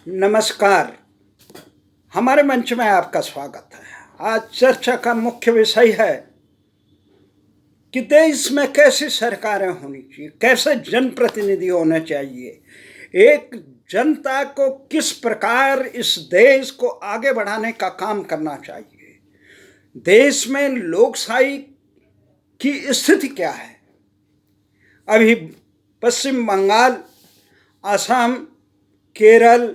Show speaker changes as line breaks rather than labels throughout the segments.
नमस्कार। हमारे मंच में आपका स्वागत है। आज चर्चा का मुख्य विषय है कि देश में कैसी सरकारें होनी चाहिए, कैसे जनप्रतिनिधि होने चाहिए, एक जनता को किस प्रकार इस देश को आगे बढ़ाने का काम करना चाहिए, देश में लोकशाही की स्थिति क्या है। अभी पश्चिम बंगाल, असम, केरल,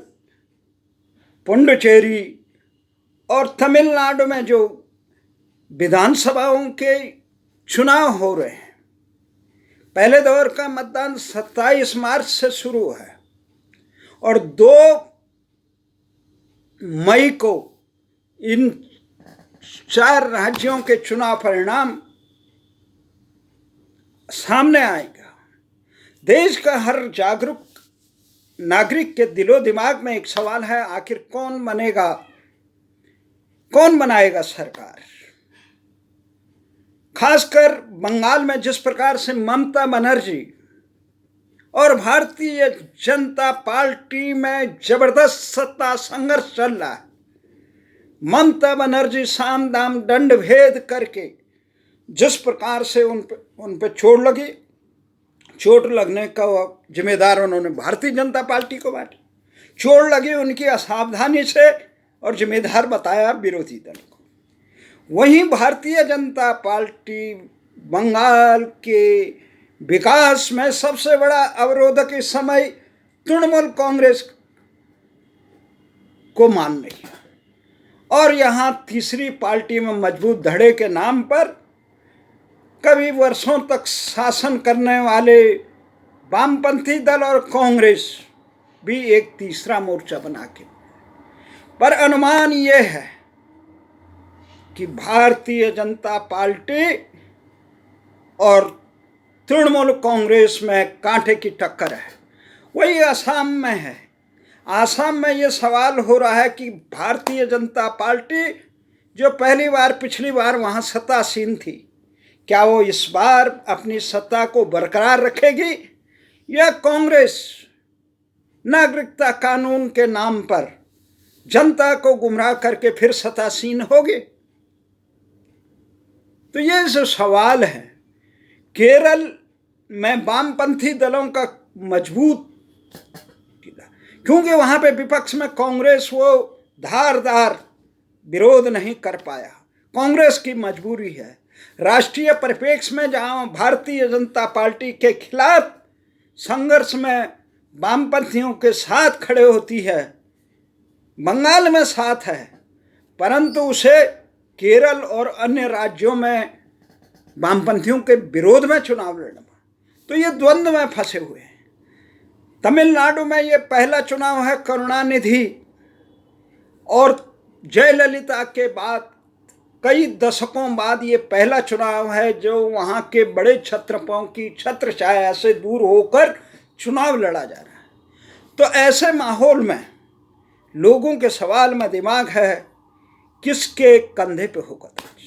पुडुचेरी और तमिलनाडु में जो विधानसभाओं के चुनाव हो रहे हैं, पहले दौर का मतदान 27 मार्च से शुरू है और 2 मई को इन 4 राज्यों के चुनाव परिणाम सामने आएगा। देश का हर जागरूक नागरिक के दिलो दिमाग में एक सवाल है, आखिर कौन बनाएगा सरकार। खासकर बंगाल में जिस प्रकार से ममता बनर्जी और भारतीय जनता पार्टी में जबरदस्त सत्ता संघर्ष चल रहा है। ममता बनर्जी साम दाम दंड भेद करके जिस प्रकार से उन पे चोट लगने का जिम्मेदार उन्होंने भारतीय जनता पार्टी को बांटा। चोट लगी उनकी असावधानी से और जिम्मेदार बताया विरोधी दल को। वहीं भारतीय जनता पार्टी बंगाल के विकास में सबसे बड़ा अवरोधक इस समय तृणमूल कांग्रेस को मान रही है और यहाँ तीसरी पार्टी में मजबूत धड़े के नाम पर कभी वर्षों तक शासन करने वाले वामपंथी दल और कांग्रेस भी एक तीसरा मोर्चा बना के। पर अनुमान यह है कि भारतीय जनता पार्टी और तृणमूल कांग्रेस में कांटे की टक्कर है। वही आसाम में है। आसाम में ये सवाल हो रहा है कि भारतीय जनता पार्टी जो पिछली बार वहाँ सत्तासीन थी, क्या वो इस बार अपनी सत्ता को बरकरार रखेगी या कांग्रेस नागरिकता कानून के नाम पर जनता को गुमराह करके फिर सत्तासीन होगी। तो ये जो सवाल है, केरल में वामपंथी दलों का मजबूत, क्योंकि वहाँ पे विपक्ष में कांग्रेस वो धारदार विरोध नहीं कर पाया। कांग्रेस की मजबूरी है। राष्ट्रीय परिप्रेक्ष्य में जहाँ भारतीय जनता पार्टी के खिलाफ संघर्ष में वामपंथियों के साथ खड़े होती है, बंगाल में साथ है, परंतु उसे केरल और अन्य राज्यों में वामपंथियों के विरोध में चुनाव लड़ना, तो ये द्वंद्व में फंसे हुए हैं। तमिलनाडु में ये पहला चुनाव है करुणानिधि और जयललिता के बाद कई दशकों बाद ये पहला चुनाव है जो वहाँ के बड़े छत्रपों की छत्र छाया से दूर होकर चुनाव लड़ा जा रहा है। तो ऐसे माहौल में लोगों के सवाल में दिमाग है, किसके कंधे पे होगा ताज।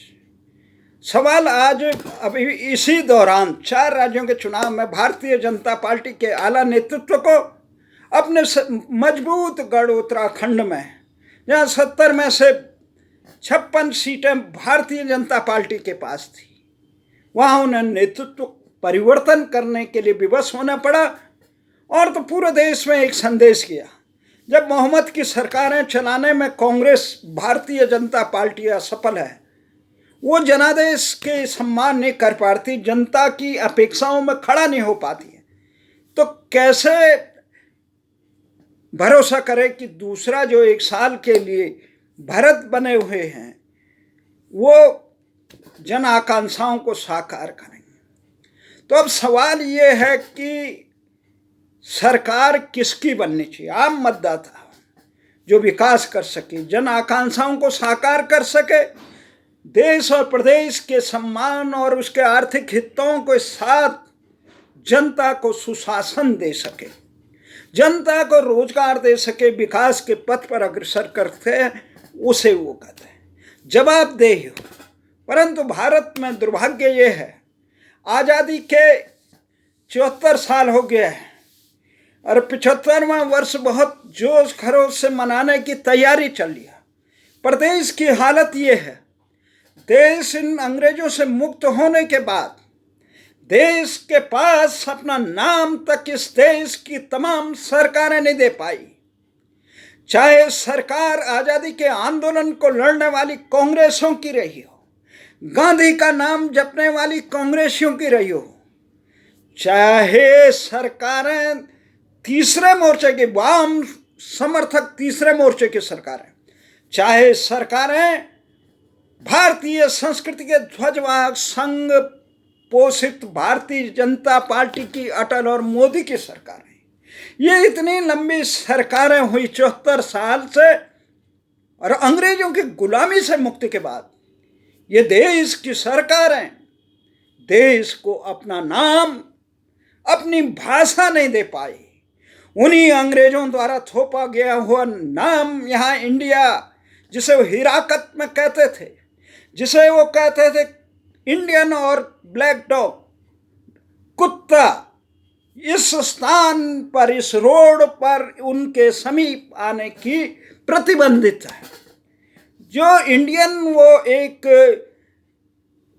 सवाल आज अभी इसी दौरान 4 राज्यों के चुनाव में भारतीय जनता पार्टी के आला नेतृत्व को अपने मजबूत गढ़ उत्तराखंड में, जहाँ 70 में से 56 सीटें भारतीय जनता पार्टी के पास थी, वहाँ उन्हें नेतृत्व परिवर्तन करने के लिए विवश होना पड़ा। और तो पूरे देश में एक संदेश किया, जब मोहम्मद की सरकारें चलाने में कांग्रेस भारतीय जनता पार्टी असफल है, वो जनादेश के सम्मान नहीं कर पाती, जनता की अपेक्षाओं में खड़ा नहीं हो पाती है, तो कैसे भरोसा करे कि दूसरा जो 1 साल के लिए भारत बने हुए हैं वो जन आकांक्षाओं को साकार करेंगे। तो अब सवाल ये है कि सरकार किसकी बननी चाहिए। आम मतदाता जो विकास कर सके, जन आकांक्षाओं को साकार कर सके, देश और प्रदेश के सम्मान और उसके आर्थिक हितों के साथ जनता को सुशासन दे सके, जनता को रोजगार दे सके, विकास के पथ पर अग्रसर करते हैं, उसे वो कहते हैं जवाबदेही हो। परंतु भारत में दुर्भाग्य ये है, आज़ादी के 74 साल हो गए हैं, और 75वां वर्ष बहुत जोश खरोश से मनाने की तैयारी चल रही है। पर देश की हालत ये है, देश इन अंग्रेजों से मुक्त होने के बाद देश के पास अपना नाम तक इस देश की तमाम सरकारें नहीं दे पाई। चाहे सरकार आजादी के आंदोलन को लड़ने वाली कांग्रेसों की रही हो, गांधी का नाम जपने वाली कांग्रेसियों की रही हो, चाहे सरकारें तीसरे मोर्चे की वाम समर्थक तीसरे मोर्चे की सरकारें, चाहे सरकारें भारतीय संस्कृति के ध्वजवाहक संघ पोषित भारतीय जनता पार्टी की अटल और मोदी की सरकारें, ये इतनी लंबी सरकारें हुई 74 साल से, और अंग्रेजों की गुलामी से मुक्ति के बाद ये देश की सरकारें देश को अपना नाम, अपनी भाषा नहीं दे पाई। उन्हीं अंग्रेजों द्वारा थोपा गया हुआ नाम यहाँ इंडिया, जिसे वो हिराकत में कहते थे, जिसे वो कहते थे इंडियन और ब्लैक डॉग, कुत्ता, इस स्थान पर, इस रोड पर उनके समीप आने की प्रतिबंधित है। जो इंडियन वो एक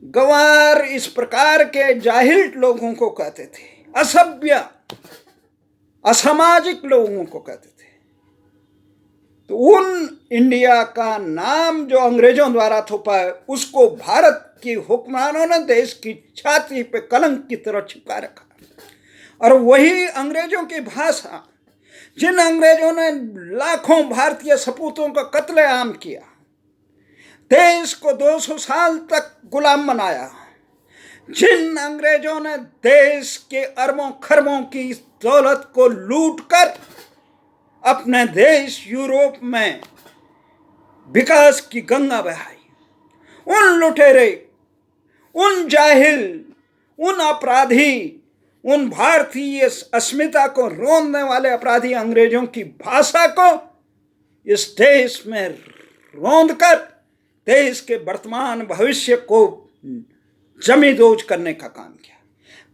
गंवार, इस प्रकार के जाहिल लोगों को कहते थे, असभ्य असामाजिक लोगों को कहते थे। तो उन इंडिया का नाम जो अंग्रेजों द्वारा थोपा है, उसको भारत की हुक्मरानों ने देश की छाती पे कलंक की तरह छिपा रखा। और वही अंग्रेजों की भाषा, जिन अंग्रेजों ने लाखों भारतीय सपूतों का कत्लेआम किया, देश को 200 साल तक गुलाम बनाया, जिन अंग्रेजों ने देश के अरबों खरबों की दौलत को लूटकर अपने देश यूरोप में विकास की गंगा बहाई, उन लुटेरे, उन जाहिल, उन अपराधी, उन भारतीय अस्मिता को रोंदने वाले अपराधी अंग्रेजों की भाषा को इस देश में रोंदकर देश के वर्तमान भविष्य को जमींदोज करने का काम किया।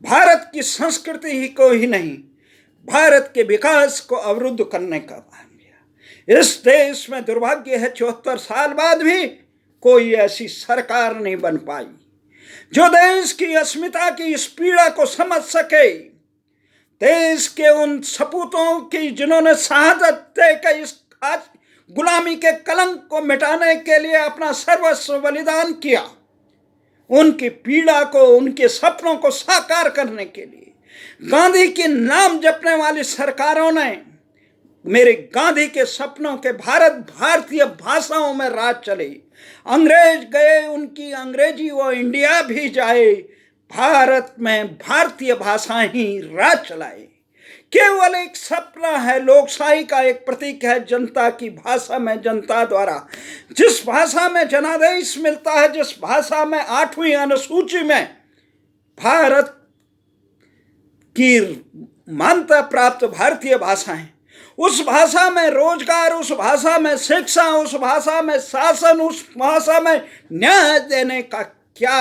भारत की संस्कृति ही को ही नहीं, भारत के विकास को अवरुद्ध करने का काम किया। इस देश में दुर्भाग्य है, 74 साल बाद भी कोई ऐसी सरकार नहीं बन पाई जो देश की अस्मिता की इस पीड़ा को समझ सके, देश के उन सपूतों की जिन्होंने शहादत देकर इस आज गुलामी के कलंक को मिटाने के लिए अपना सर्वस्व बलिदान किया, उनकी पीड़ा को, उनके सपनों को साकार करने के लिए गांधी के नाम जपने वाली सरकारों ने मेरे गांधी के सपनों के भारतीय भाषाओं में राज चले। अंग्रेज गए, उनकी अंग्रेजी वो इंडिया भी जाए, भारत में भारतीय भाषा ही राज चलाए। केवल एक सपना है, लोकशाही का एक प्रतीक है, जनता की भाषा में, जनता द्वारा जिस भाषा में जनादेश मिलता है, जिस भाषा में 8वीं अनुसूची में भारत की मान्यता प्राप्त भारतीय भाषाएं, उस भाषा में रोजगार, उस भाषा में शिक्षा, उस भाषा में शासन, उस भाषा में न्याय देने का क्या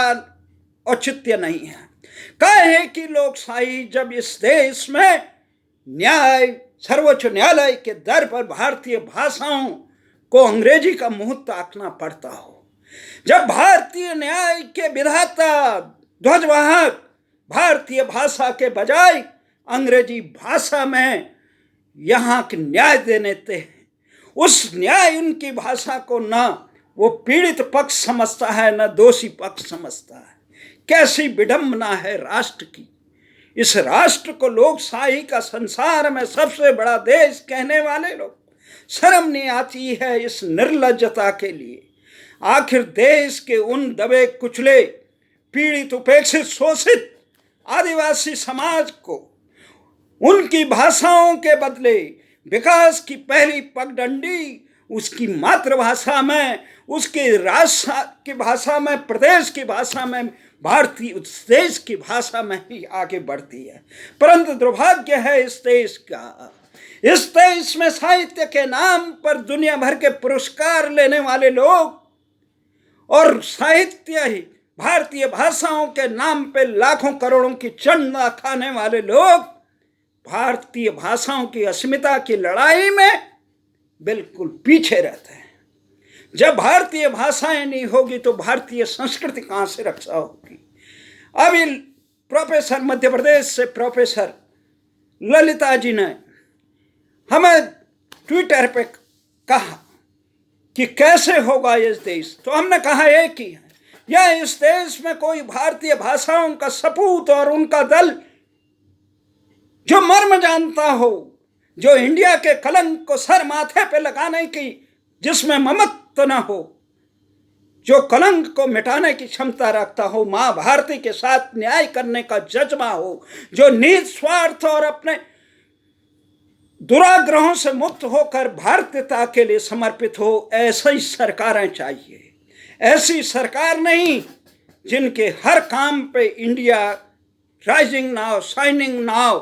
औचित्य नहीं है। कहे कि लोकशाही जब इस देश में न्याय, सर्वोच्च न्यायालय के दर पर भारतीय भाषाओं को अंग्रेजी का मुंह ताकना पड़ता हो, जब भारतीय न्याय के विधाता, ध्वजवाहक भारतीय भाषा के बजाय अंग्रेजी भाषा में यहाँ के न्याय देने थे, उस न्याय उनकी भाषा को न वो पीड़ित पक्ष समझता है, न दोषी पक्ष समझता है। कैसी विडंबना है राष्ट्र की। इस राष्ट्र को लोकशाही का संसार में सबसे बड़ा देश कहने वाले लोग, शर्म नहीं आती है इस निर्लज्जता के लिए। आखिर देश के उन दबे कुचले, पीड़ित, उपेक्षित, शोषित आदिवासी समाज को उनकी भाषाओं के बदले विकास की पहली पगडंडी उसकी मातृभाषा में, उसके राष्ट्र की भाषा में, प्रदेश की भाषा में, भारतीय उस देश की भाषा में ही आगे बढ़ती है। परंतु दुर्भाग्य है इस देश का, इस देश में साहित्य के नाम पर दुनिया भर के पुरस्कार लेने वाले लोग और साहित्य ही भारतीय भाषाओं के नाम पे लाखों करोड़ों की चंदा खाने वाले लोग भारतीय भाषाओं की अस्मिता की लड़ाई में बिल्कुल पीछे रहते हैं। जब भारतीय भाषाएं नहीं होगी तो भारतीय संस्कृति कहाँ से रक्षा होगी। अभी प्रोफेसर मध्य प्रदेश से प्रोफेसर ललिता जी ने हमें ट्विटर पे कहा कि कैसे होगा इस देश, तो हमने कहा एक ही है, या इस देश में कोई भारतीय भाषाओं का सपूत और उनका दल जो मर्म जानता हो, जो इंडिया के कलंक को सर माथे पे लगाने की जिसमें ममत्व न हो, जो कलंक को मिटाने की क्षमता रखता हो, मां भारती के साथ न्याय करने का जज्बा हो, जो निस्वार्थ और अपने दुराग्रहों से मुक्त होकर भारतीयता के लिए समर्पित हो, ऐसी सरकारें चाहिए। ऐसी सरकार नहीं जिनके हर काम पे India rising now shining now,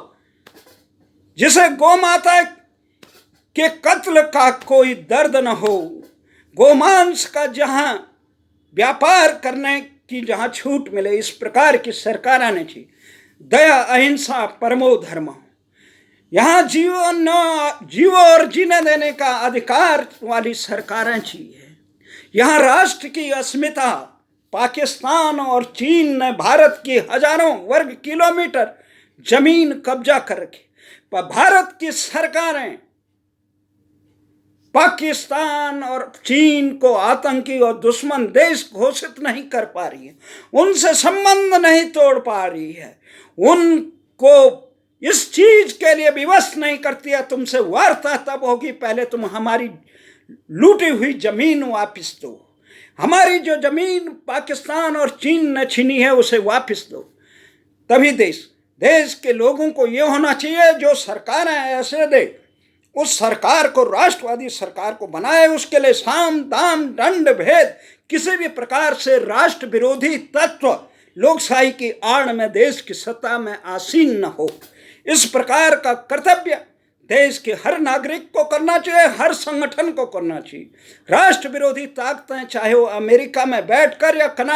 जिसे गौ माता के कत्ल का कोई दर्द न हो, गोमांस का जहां व्यापार करने की जहां छूट मिले, इस प्रकार की सरकार आनी चाहिए। दया अहिंसा परमो धर्म, यहाँ जीव और जीने देने का अधिकार वाली सरकारें चाहिए। यहाँ राष्ट्र की अस्मिता, पाकिस्तान और चीन ने भारत की हजारों वर्ग किलोमीटर जमीन कब्जा कर रखी, पर भारत की सरकारें पाकिस्तान और चीन को आतंकी और दुश्मन देश घोषित नहीं कर पा रही है, उनसे संबंध नहीं तोड़ पा रही है, उनको इस चीज के लिए विवश नहीं करती है। तुमसे वार्ता तब होगी, पहले तुम हमारी लूटी हुई जमीन वापस दो, हमारी जो जमीन पाकिस्तान और चीन ने छीनी है उसे वापस दो, तभी देश के लोगों को ये होना चाहिए, जो सरकारें ऐसे दे उस सरकार को राष्ट्रवादी सरकार को बनाए। उसके लिए साम दाम दंड भेद किसी भी प्रकार से राष्ट्र विरोधी तत्व लोकशाही की आड़ में देश की सत्ता में आसीन न हो। इस प्रकार का कर्तव्य देश के हर नागरिक को करना चाहिए, हर संगठन को करना चाहिए। राष्ट्र विरोधी ताकतें चाहे वो अमेरिका में बैठकर या